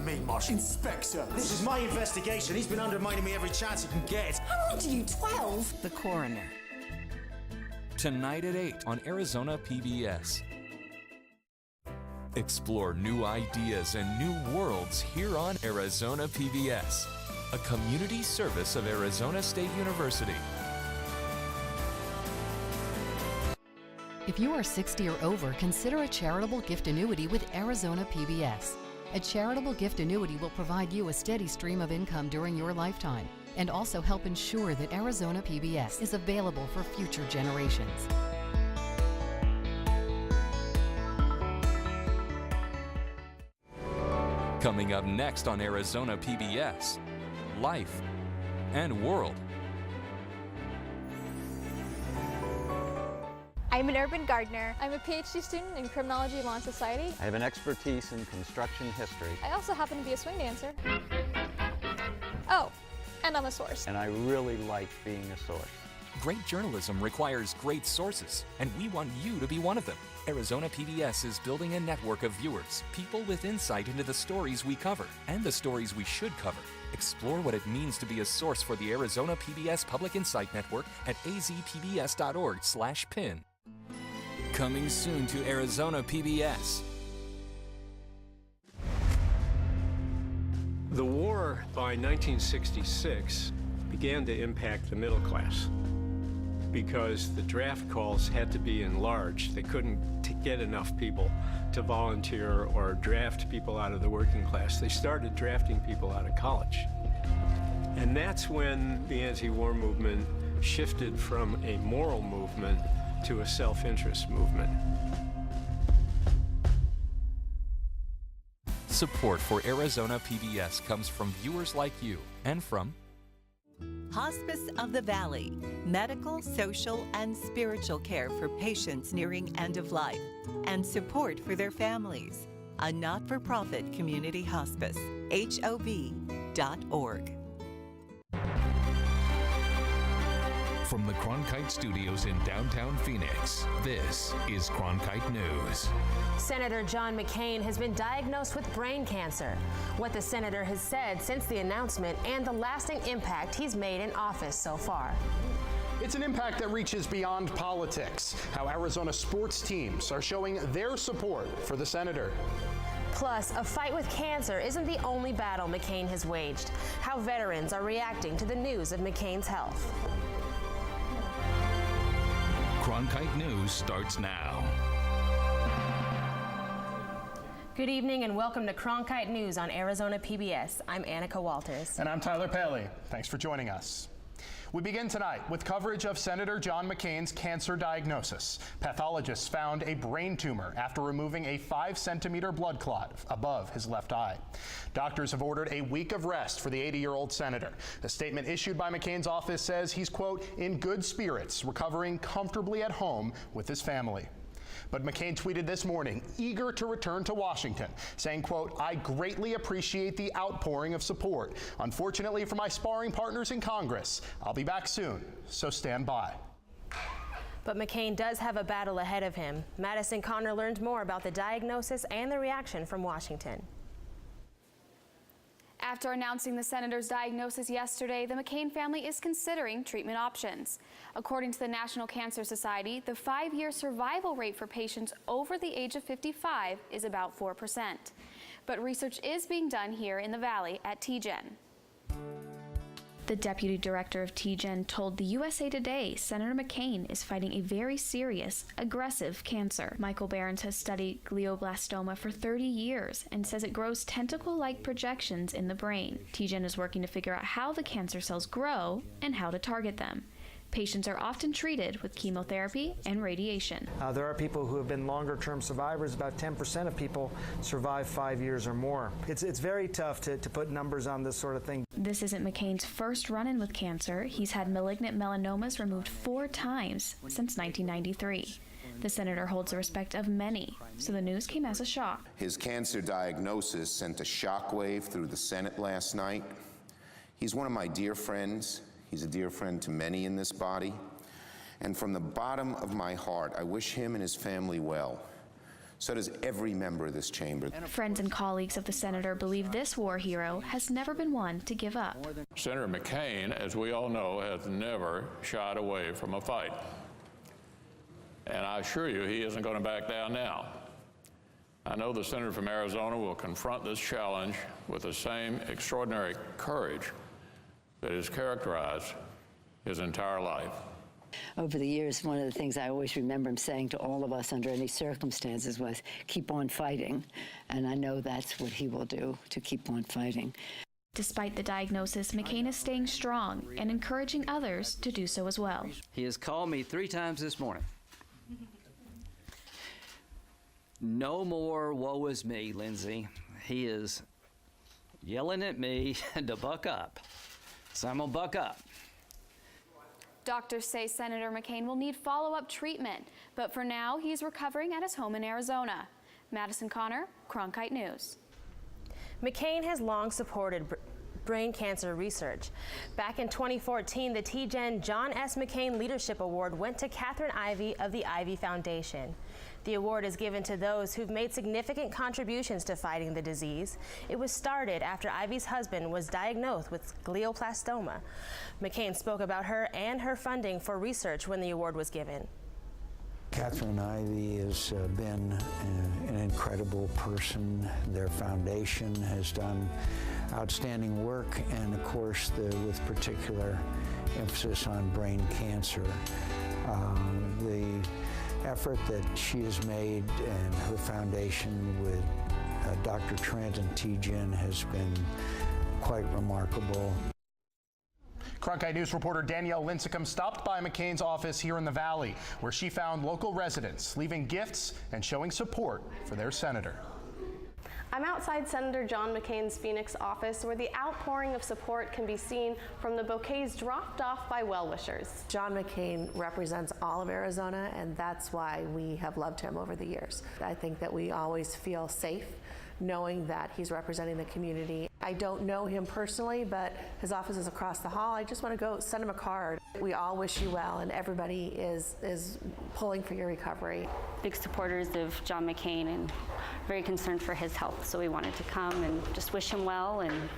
me, Mosh. Inspector. This is my investigation. He's been undermining me every chance he can get. How old are you, 12? The Coroner. Tonight at 8 on Arizona PBS. Explore new ideas and new worlds here on Arizona PBS, a community service of Arizona State University. If you are 60 or over, consider a charitable gift annuity with Arizona PBS. A charitable gift annuity will provide you a steady stream of income during your lifetime and also help ensure that Arizona PBS is available for future generations. Coming up next on Arizona PBS, Life and World. I'm an urban gardener. I'm a PhD student in criminology law and society. I have an expertise in construction history. I also happen to be a swing dancer. Oh, and I'm a source. And I really like being a source. Great journalism requires great sources, and we want you to be one of them. Arizona PBS is building a network of viewers, people with insight into the stories we cover and the stories we should cover. Explore what it means to be a source for the Arizona PBS Public Insight Network at azpbs.org/pin. Coming soon to Arizona PBS. The war by 1966 began to impact the middle class because the draft calls had to be enlarged. They couldn't get enough people to volunteer or draft people out of the working class. They started drafting people out of college. And that's when the anti-war movement shifted from a moral movement to a self-interest movement. Support for Arizona PBS comes from viewers like you and from Hospice of the Valley, medical, social, and spiritual care for patients nearing end of life, and support for their families. A not-for-profit community hospice, HOV.org. From the Cronkite Studios in downtown Phoenix, this is Cronkite News. Senator John McCain has been diagnosed with brain cancer. What the senator has said since the announcement and the lasting impact he's made in office so far. It's an impact that reaches beyond politics, how Arizona sports teams are showing their support for the senator. Plus, a fight with cancer isn't the only battle McCain has waged, how veterans are reacting to the news of McCain's health. Cronkite News starts now. Good evening and welcome to Cronkite News on Arizona PBS. I'm Annika Walters. And I'm Tyler Paley. Thanks for joining us. We begin tonight with coverage of Senator John McCain's cancer diagnosis. Pathologists found a brain tumor after removing a 5-centimeter blood clot above his left eye. Doctors have ordered a week of rest for the 80-year-old senator. A statement issued by McCain's office says he's, quote, in good spirits, recovering comfortably at home with his family. But McCain tweeted this morning, eager to return to Washington, saying, quote, I greatly appreciate the outpouring of support. Unfortunately for my sparring partners in Congress, I'll be back soon, so stand by. But McCain does have a battle ahead of him. Madison Connor learned more about the diagnosis and the reaction from Washington. After announcing the senator's diagnosis yesterday, the McCain family is considering treatment options. According to the National Cancer Society, the 5-year survival rate for patients over the age of 55 is about 4%. But research is being done here in the Valley at TGen. The deputy director of TGen told the USA Today Senator McCain is fighting a very serious, aggressive cancer. Michael Behrens has studied glioblastoma for 30 years and says it grows tentacle-like projections in the brain. TGen is working to figure out how the cancer cells grow and how to target them. Patients are often treated with chemotherapy and radiation. There are people who have been longer-term survivors. About 10% of people survive 5 years or more. It's very tough to put numbers on this sort of thing. This isn't McCain's first run-in with cancer. He's had malignant melanomas removed 4 times since 1993. The senator holds the respect of many, so the news came as a shock. His cancer diagnosis sent a shockwave through the Senate last night. He's one of my dear friends. He's a dear friend to many in this body. And from the bottom of my heart, I wish him and his family well. So does every member of this chamber. Friends and colleagues of the senator believe this war hero has never been one to give up. Senator McCain, as we all know, has never shied away from a fight. And I assure you, he isn't going to back down now. I know the senator from Arizona will confront this challenge with the same extraordinary courage that has characterized his entire life. Over the years, one of the things I always remember him saying to all of us under any circumstances was, keep on fighting. And I know that's what he will do, to keep on fighting. Despite the diagnosis, McCain is staying strong and encouraging others to do so as well. He has called me 3 times this morning. No more woe is me, Lindsay. He is yelling at me to buck up. So I'm gonna buck up. Doctors say Senator McCain will need follow-up treatment, but for now, he's recovering at his home in Arizona. Madison Connor, Cronkite News. McCain has long supported brain cancer research. Back in 2014, the TGen John S. McCain Leadership Award went to Catherine Ivey of the Ivey Foundation. The award is given to those who've made significant contributions to fighting the disease. It was started after Ivey's husband was diagnosed with glioblastoma. McCain spoke about her and her funding for research when the award was given. Catherine Ivey has been an incredible person. Their foundation has done outstanding work, and of course, with particular emphasis on brain cancer. The effort that she has made and her foundation with Dr. Trent and TGen has been quite remarkable. Cronkite News reporter Danielle Lincecum stopped by McCain's office here in the Valley, where she found local residents leaving gifts and showing support for their senator. I'm outside Senator John McCain's Phoenix office, where the outpouring of support can be seen from the bouquets dropped off by well-wishers. John McCain represents all of Arizona, and that's why we have loved him over the years. I think that we always feel safe knowing that he's representing the community. I don't know him personally, but his office is across the hall. I just want to go send him a card. We all wish you well, and everybody is pulling for your recovery. Big supporters of John McCain and very concerned for his health, so we wanted to come and just wish him well and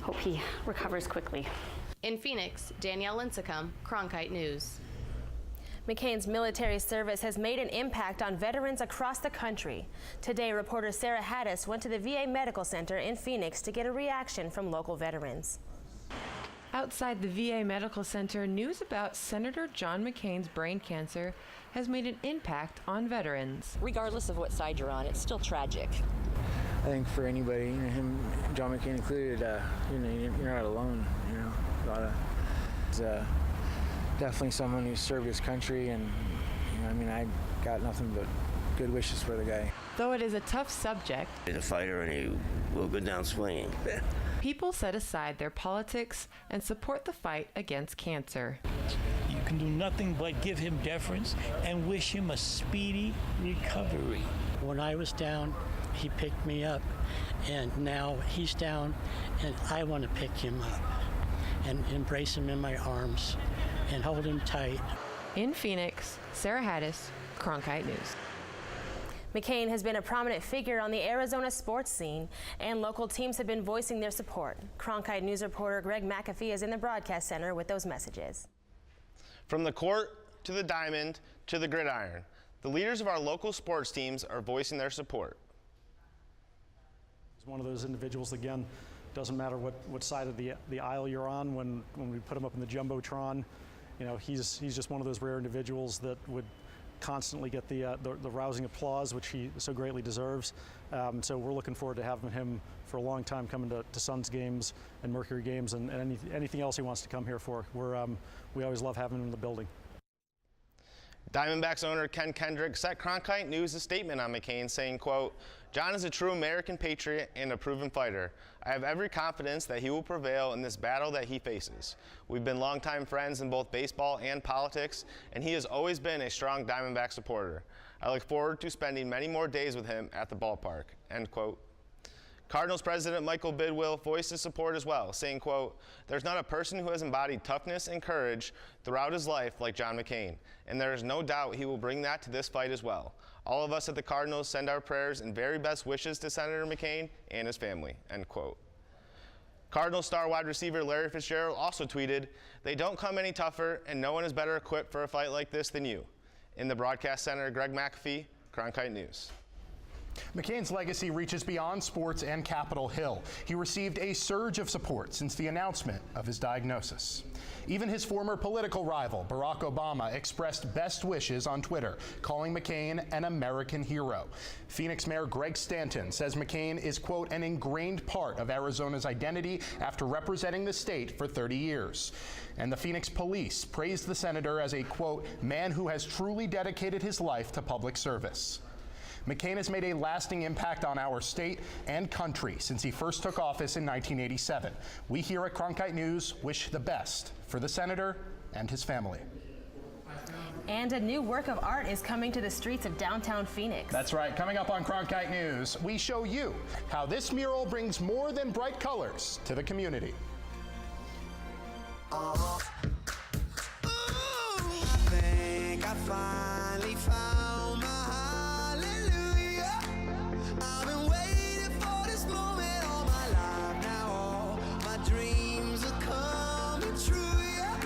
hope he recovers quickly. In Phoenix, Danielle Lincecum, Cronkite News. McCain's military service has made an impact on veterans across the country. Today, reporter Sarah Haddis went to the VA Medical Center in Phoenix to get a reaction from local veterans. Outside the VA Medical Center, news about Senator John McCain's brain cancer has made an impact on veterans. Regardless of what side you're on, it's still tragic. I think for anybody, him, John McCain included, you're not alone. He's definitely someone who served his country, and I got nothing but good wishes for the guy. Though it is a tough subject, he's a fighter and he will go down swinging. People set aside their politics and support the fight against cancer. You can do nothing but give him deference and wish him a speedy recovery. When I was down, he picked me up, and now he's down, and I want to pick him up and embrace him in my arms and hold him tight. In Phoenix, Sarah Haddis, Cronkite News. McCain has been a prominent figure on the Arizona sports scene, and local teams have been voicing their support. Cronkite News reporter Greg McAfee is in the broadcast center with those messages. From the court to the diamond to the gridiron, the leaders of our local sports teams are voicing their support. He's one of those individuals, again, doesn't matter what side of the aisle you're on. When we put him up in the Jumbotron, he's just one of those rare individuals that would constantly get the rousing applause, which he so greatly deserves. So we're looking forward to having him for a long time, coming to Suns games and Mercury games and anything else he wants to come here for. We always love having him in the building. Diamondbacks owner Ken Kendrick sent Cronkite News a statement on McCain saying, quote, "John is a true American patriot and a proven fighter. I have every confidence that he will prevail in this battle that he faces. We've been longtime friends in both baseball and politics, and he has always been a strong Diamondback supporter. I look forward to spending many more days with him at the ballpark," end quote. Cardinals president Michael Bidwill voiced his support as well, saying, quote, "There's not a person who has embodied toughness and courage throughout his life like John McCain, and there is no doubt he will bring that to this fight as well. All of us at the Cardinals send our prayers and very best wishes to Senator McCain and his family, end quote. Cardinal star wide receiver Larry Fitzgerald also tweeted, "They don't come any tougher, and no one is better equipped for a fight like this than you." In the broadcast center, Greg McAfee, Cronkite News. McCain's legacy reaches beyond sports and Capitol Hill. He received a surge of support since the announcement of his diagnosis. Even his former political rival, Barack Obama, expressed best wishes on Twitter, calling McCain an American hero. Phoenix Mayor Greg Stanton says McCain is, quote, an ingrained part of Arizona's identity after representing the state for 30 years. And the Phoenix police praised the senator as a, quote, man who has truly dedicated his life to public service. McCain has made a lasting impact on our state and country since he first took office in 1987. We here at Cronkite News wish the best for the senator and his family. And a new work of art is coming to the streets of downtown Phoenix. That's right. Coming up on Cronkite News, we show you how this mural brings more than bright colors to the community. I think I finally found my hallelujah. I've been waiting for this moment all my life now. All my dreams are coming true, yeah.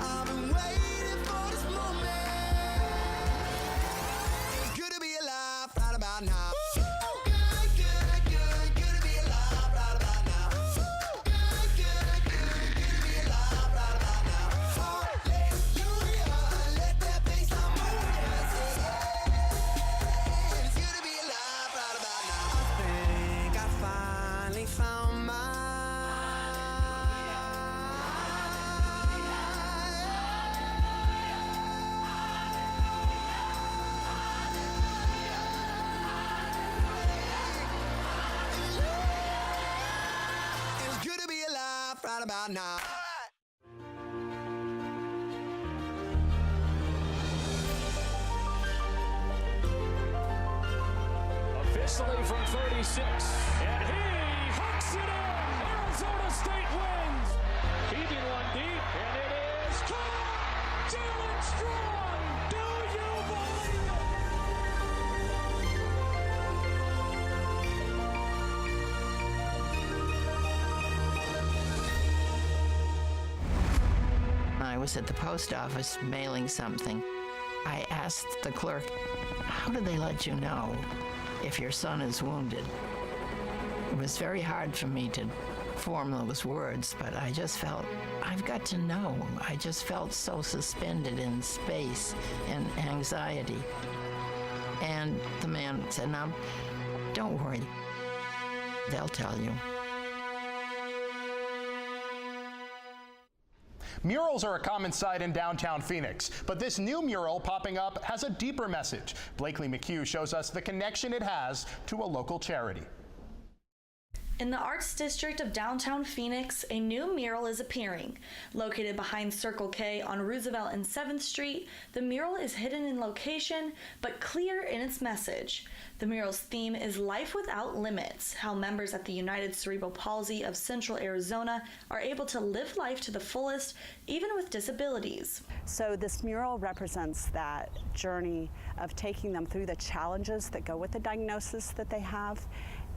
I've been waiting for this moment. It's good to be alive right about now. Right about now. Officially from 36, and he hooks it in. Arizona State wins. Keeping one deep, and it is caught. Jalen Strong. Do you believe I was at the post office mailing something. I asked the clerk, how do they let you know if your son is wounded? It was very hard for me to form those words, but I just felt, I've got to know. I just felt so suspended in space and anxiety. And the man said, now, don't worry. They'll tell you. Murals are a common sight in downtown Phoenix, but this new mural popping up has a deeper message. Blakely McHugh shows us the connection it has to a local charity. In the Arts District of downtown Phoenix, a new mural is appearing. Located behind Circle K on Roosevelt and 7th Street, the mural is hidden in location, but clear in its message. The mural's theme is Life Without Limits, how members at the United Cerebral Palsy of Central Arizona are able to live life to the fullest, even with disabilities. So this mural represents that journey of taking them through the challenges that go with the diagnosis that they have,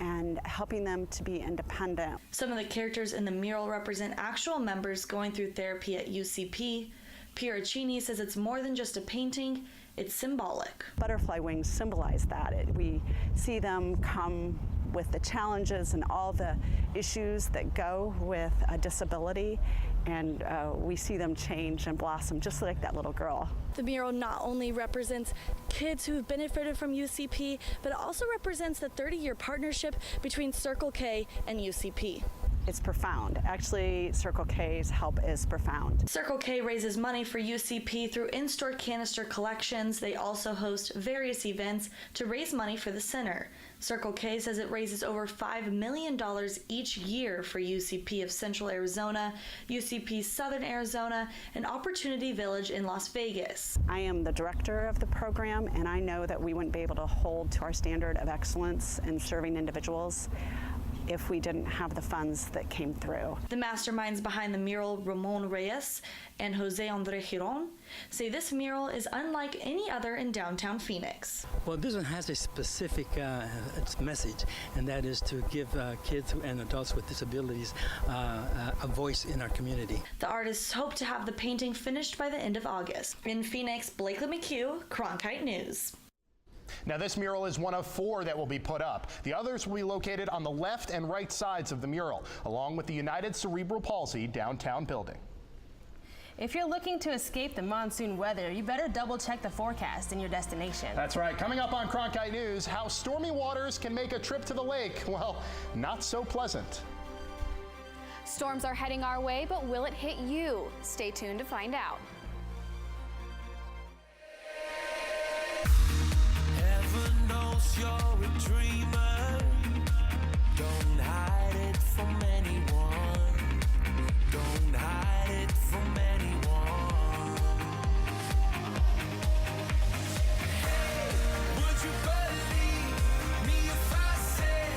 and helping them to be independent. Some of the characters in the mural represent actual members going through therapy at UCP. Pieracini says it's more than just a painting, it's symbolic. Butterfly wings symbolize that. We see them come with the challenges and all the issues that go with a disability, and we see them change and blossom just like that little girl. The mural not only represents kids who have benefited from UCP, but it also represents the 30-year partnership between Circle K and UCP. It's profound. Actually, Circle K's help is profound. Circle K raises money for UCP through in-store canister collections. They also host various events to raise money for the center. Circle K says it raises over $5 million each year for UCP of Central Arizona, UCP Southern Arizona, and Opportunity Village in Las Vegas. I am the director of the program, and I know that we wouldn't be able to hold to our standard of excellence in serving individuals if we didn't have the funds that came through. The masterminds behind the mural, Ramon Reyes and Jose Andre Giron, say this mural is unlike any other in downtown Phoenix. Well, this one has a specific message, and that is to give kids and adults with disabilities a voice in our community. The artists hope to have the painting finished by the end of August. In Phoenix, Blakely McHugh, Cronkite News. Now, this mural is one of 4 that will be put up. The others will be located on the left and right sides of the mural, along with the United Cerebral Palsy downtown building. If you're looking to escape the monsoon weather, you better double check the forecast in your destination. That's right. Coming up on Cronkite News, how stormy waters can make a trip to the lake, well, not so pleasant. Storms are heading our way, but will it hit you? Stay tuned to find out. Heaven knows you're a dreamer. Don't hide it from anyone. Don't hide it from anyone. Hey, would you believe me if I said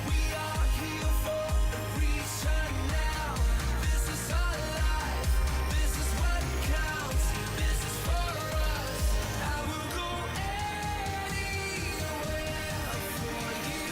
we are here for a reason now? This is our life. This is what counts. This is for us. I will go anywhere for you.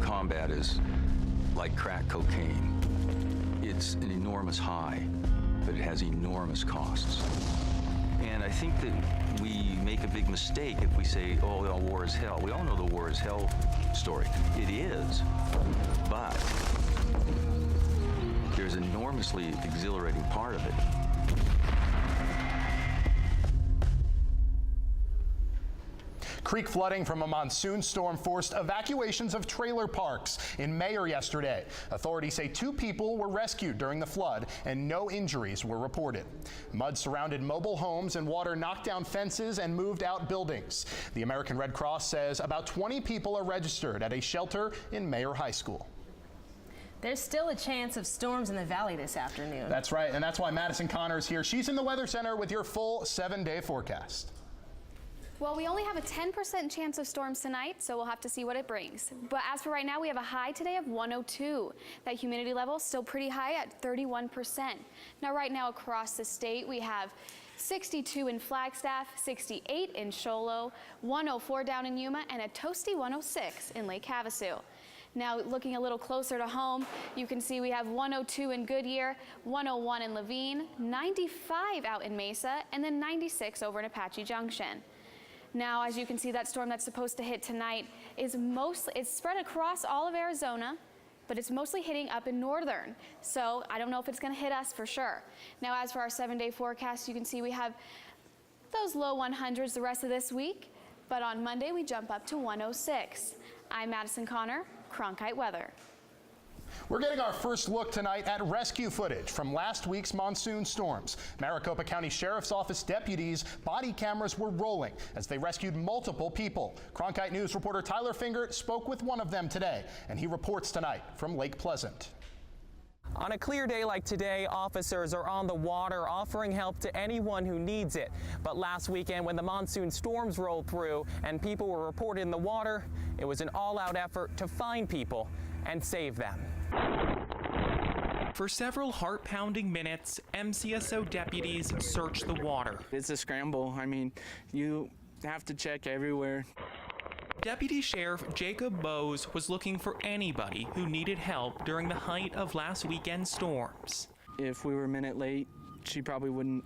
Combat is like crack cocaine. It's an enormous high, but it has enormous costs. And I think that we make a big mistake if we say, oh, well, war is hell. We all know the war is hell story. It is, but there's an enormously exhilarating part of it. Creek flooding from a monsoon storm forced evacuations of trailer parks in Mayer yesterday. Authorities say 2 people were rescued during the flood and no injuries were reported. Mud surrounded mobile homes and water knocked down fences and moved out buildings. The American Red Cross says about 20 people are registered at a shelter in Mayer High School. There's still a chance of storms in the valley this afternoon. That's right, and that's why Madison Connor is here. She's in the Weather Center with your full 7-day forecast. Well, we only have a 10% chance of storms tonight, so we'll have to see what it brings. But as for right now, we have a high today of 102. That humidity level is still pretty high at 31%. Now, right now across the state, we have 62 in Flagstaff, 68 in Show Low, 104 down in Yuma, and a toasty 106 in Lake Havasu. Now, looking a little closer to home, you can see we have 102 in Goodyear, 101 in Levine, 95 out in Mesa, and then 96 over in Apache Junction. Now, as you can see, that storm that's supposed to hit tonight is it's spread across all of Arizona, but it's mostly hitting up in northern. So I don't know if it's going to hit us for sure. Now, as for our 7-day forecast, you can see we have those low 100s the rest of this week, but on Monday we jump up to 106. I'm Madison Connor, Cronkite Weather. We're getting our first look tonight at rescue footage from last week's monsoon storms. Maricopa County Sheriff's Office deputies' body cameras were rolling as they rescued multiple people. Cronkite News reporter Tyler Finger spoke with one of them today, and he reports tonight from Lake Pleasant. On a clear day like today, officers are on the water offering help to anyone who needs it. But last weekend, when the monsoon storms rolled through and people were reported in the water, it was an all-out effort to find people and save them. For several heart-pounding minutes, MCSO deputies searched the water. It's a scramble. I mean, you have to check everywhere. Deputy Sheriff Jacob Bose was looking for anybody who needed help during the height of last weekend's storms. If we were a minute late, she probably wouldn't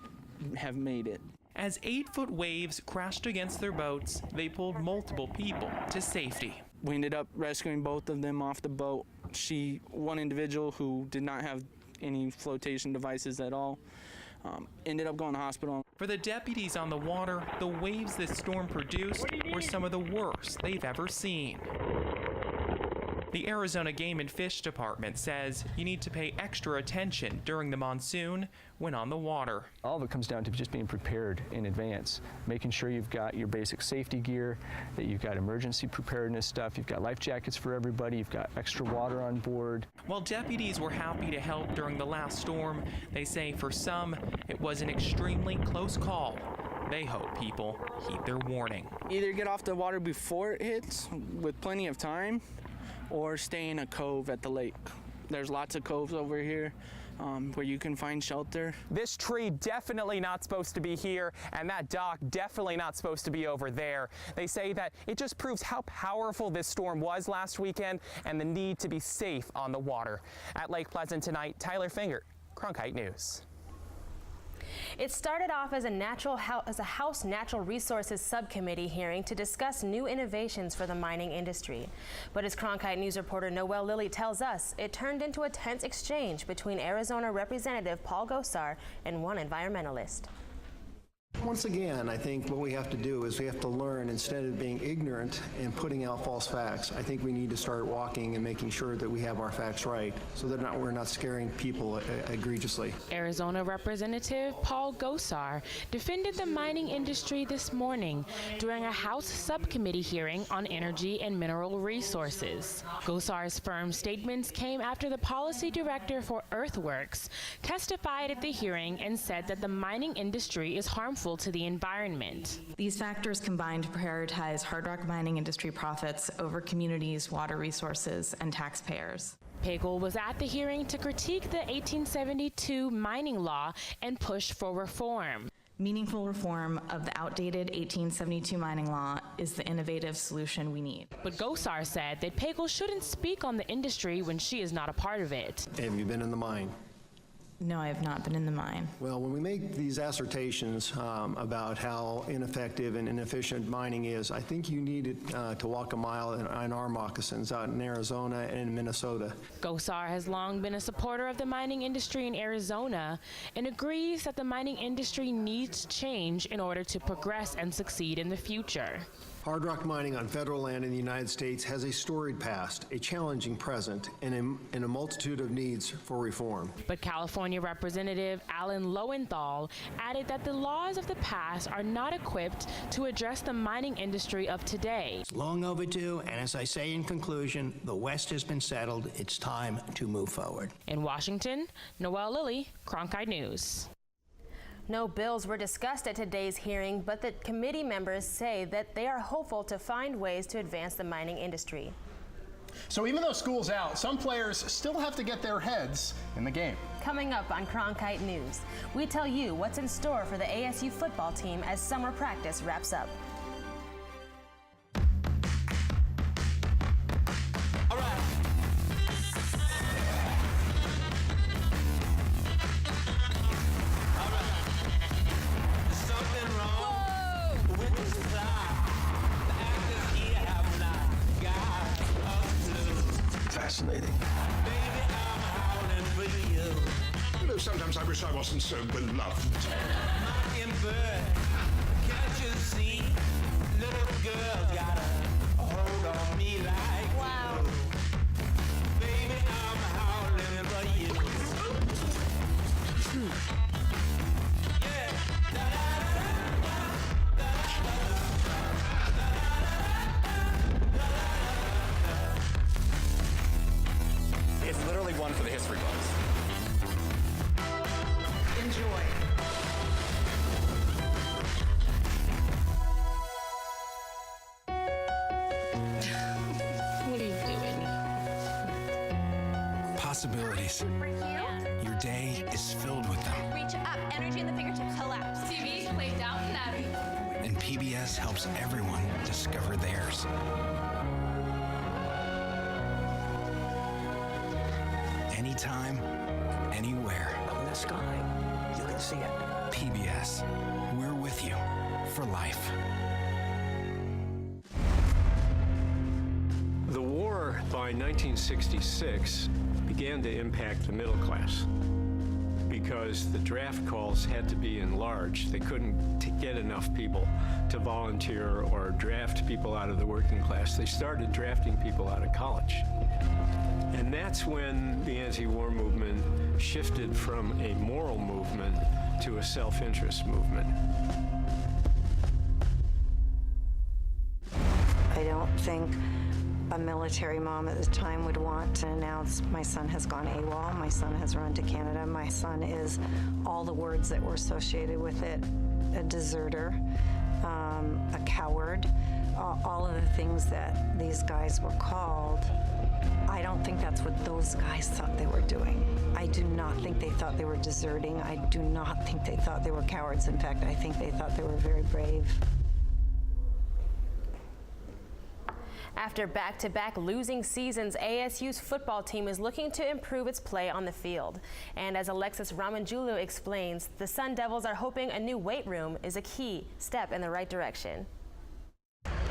have made it. As 8-foot waves crashed against their boats, they pulled multiple people to safety. We ended up rescuing both of them off the boat. One individual who did not have any flotation devices at all, ended up going to hospital. For the deputies on the water, the waves this storm produced were some of the worst they've ever seen. The Arizona Game and Fish Department says you need to pay extra attention during the monsoon when on the water. All of it comes down to just being prepared in advance, making sure you've got your basic safety gear, that you've got emergency preparedness stuff, you've got life jackets for everybody, you've got extra water on board. While deputies were happy to help during the last storm, they say for some it was an extremely close call. They hope people heed their warning. Either get off the water before it hits with plenty of time, or stay in a cove at the lake. There's lots of coves over here where you can find shelter. This tree definitely not supposed to be here, and that dock definitely not supposed to be over there. They say that it just proves how powerful this storm was last weekend and the need to be safe on the water. At Lake Pleasant tonight, Tyler Finger, Cronkite News. It started off as a House Natural Resources Subcommittee hearing to discuss new innovations for the mining industry. But as Cronkite News reporter Noelle Lilly tells us, it turned into a tense exchange between Arizona Representative Paul Gosar and one environmentalist. Once again, I think what we have to do is we have to learn instead of being ignorant and putting out false facts. I think we need to start walking and making sure that we have our facts right so that we're not scaring people egregiously. Arizona Representative Paul Gosar defended the mining industry this morning during a House subcommittee hearing on energy and mineral resources. Gosar's firm statements came after the policy director for Earthworks testified at the hearing and said that the mining industry is harmful to the environment. These factors combine to prioritize hard rock mining industry profits over communities, water resources, and taxpayers. Pagel was at the hearing to critique the 1872 mining law and push for reform. Meaningful reform of the outdated 1872 mining law is the innovative solution we need. But Gosar said that Pagel shouldn't speak on the industry when she is not a part of it. Have you been in the mine? No, I have not been in the mine. Well, when we make these assertions about how ineffective and inefficient mining is, I think you need to walk a mile in our moccasins out in Arizona and in Minnesota. Gosar has long been a supporter of the mining industry in Arizona and agrees that the mining industry needs change in order to progress and succeed in the future. Hard rock mining on federal land in the United States has a storied past, a challenging present, and a multitude of needs for reform. But California Representative Alan Lowenthal added that the laws of the past are not equipped to address the mining industry of today. It's long overdue, and as I say in conclusion, the West has been settled. It's time to move forward. In Washington, Noelle Lilly, Cronkite News. No bills were discussed at today's hearing, but the committee members say that they are hopeful to find ways to advance the mining industry. So even though school's out, some players still have to get their heads in the game. Coming up on Cronkite News, we tell you what's in store for the ASU football team as summer practice wraps up. Fascinating. You know, sometimes I wish I wasn't so beloved. Can't you see? Little girl got a hold on me like wow. Baby, I'm howling for you. It's literally one for the history books. Enjoy. What are you doing? Possibilities. Your day is filled with them. Reach up, energy in the fingertips, collapse. TV, play Downton Abbey. and PBS helps everyone discover theirs. Anytime, anywhere. Up in the sky, you can see it. PBS, we're with you for life. The war by 1966 began to impact the middle class because the draft calls had to be enlarged. They couldn't get enough people to volunteer or draft people out of the working class. They started drafting people out of college. And that's when the anti-war movement shifted from a moral movement to a self-interest movement. I don't think a military mom at the time would want to announce, my son has gone AWOL, my son has run to Canada, my son is all the words that were associated with it, a deserter, a coward, all of the things that these guys were called. I don't think that's what those guys thought they were doing. I do not think they thought they were deserting. I do not think they thought they were cowards. In fact, I think they thought they were very brave. After back-to-back losing seasons, ASU's football team is looking to improve its play on the field. And as Alexis Ramanjulu explains, the Sun Devils are hoping a new weight room is a key step in the right direction.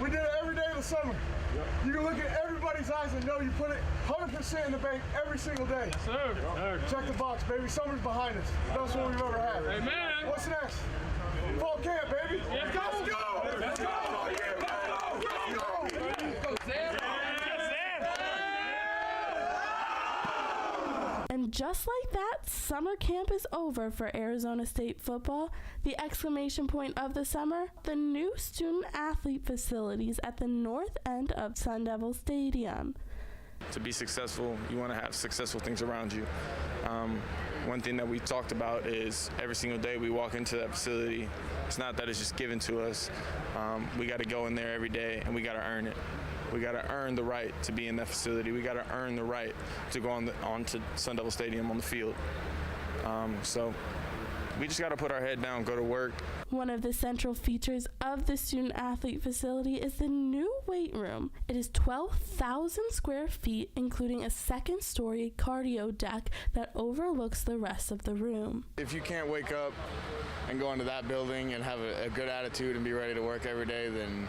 We did it every day of the summer. Yep. You can look at everybody's eyes and know you put it 100% in the bank every single day. Yes, sir. Yes, sir. Check the box, baby. Summer's behind us. Best one we've ever had. Amen. What's next? Fall camp, baby. Yes, let's go. Let's go. And just like that, summer camp is over for Arizona State football. The exclamation point of the summer, the new student-athlete facilities at the north end of Sun Devil Stadium. To be successful, you want to have successful things around you. One thing that we talked about is every single day we walk into that facility, it's not that it's just given to us. We got to go in there every day and we got to earn it. We got to earn the right to be in that facility. We got to earn the right to go onto Sun Devil Stadium on the field. So we just got to put our head down, go to work. One of the central features of the student-athlete facility is the new weight room. It is 12,000 square feet, including a second-story cardio deck that overlooks the rest of the room. If you can't wake up and go into that building and have a good attitude and be ready to work every day, then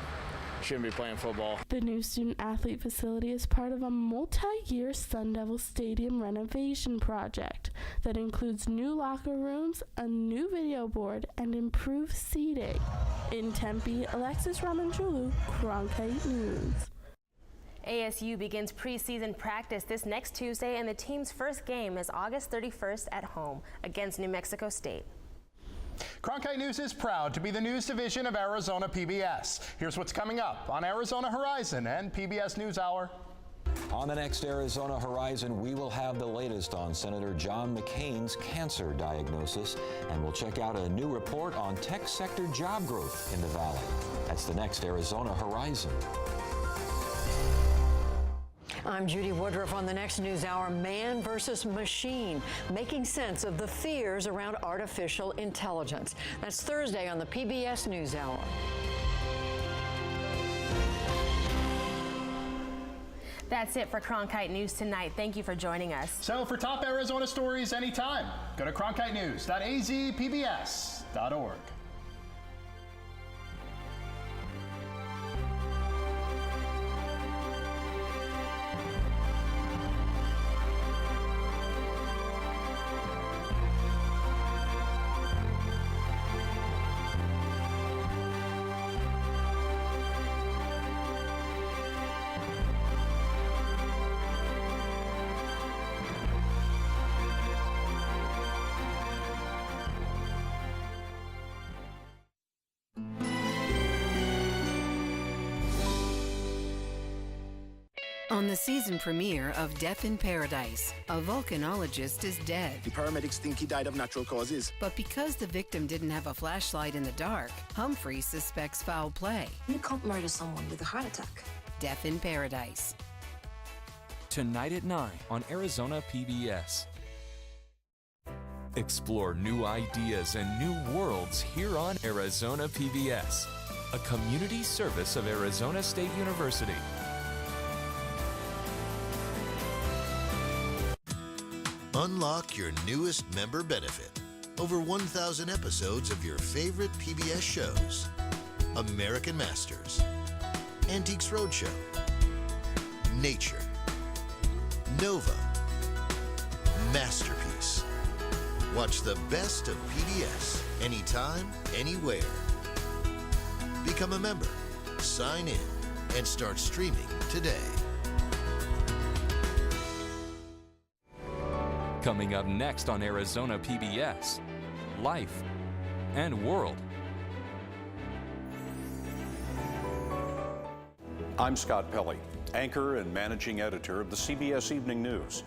shouldn't be playing football. The new student-athlete facility is part of a multi-year Sun Devil Stadium renovation project that includes new locker rooms, a new video board, and improved seating. In Tempe, Alexis Ramanjulu, Cronkite News. ASU begins preseason practice this next Tuesday, and the team's first game is August 31st at home against New Mexico State. Cronkite News is proud to be the news division of Arizona PBS. Here's what's coming up on Arizona Horizon and PBS NewsHour. On the next Arizona Horizon, we will have the latest on Senator John McCain's cancer diagnosis, and we'll check out a new report on tech sector job growth in the Valley. That's the next Arizona Horizon. I'm Judy Woodruff. On the next NewsHour, man versus machine, making sense of the fears around artificial intelligence. That's Thursday on the PBS NewsHour. That's it for Cronkite News tonight. Thank you for joining us. So for top Arizona stories anytime, go to cronkitenews.azpbs.org. On the season premiere of Death in Paradise, a volcanologist is dead. The paramedics think he died of natural causes. But because the victim didn't have a flashlight in the dark, Humphrey suspects foul play. You can't murder someone with a heart attack. Death in Paradise. Tonight at 9 on Arizona PBS. Explore new ideas and new worlds here on Arizona PBS. a community service of Arizona State University. Unlock your newest member benefit. Over 1,000 episodes of your favorite PBS shows. American Masters, Antiques Roadshow, Nature, Nova, Masterpiece. Watch the best of PBS anytime, anywhere. Become a member, sign in, and start streaming today. Coming up next on Arizona PBS, Life and World. I'm Scott Pelley, anchor and managing editor of the CBS Evening News.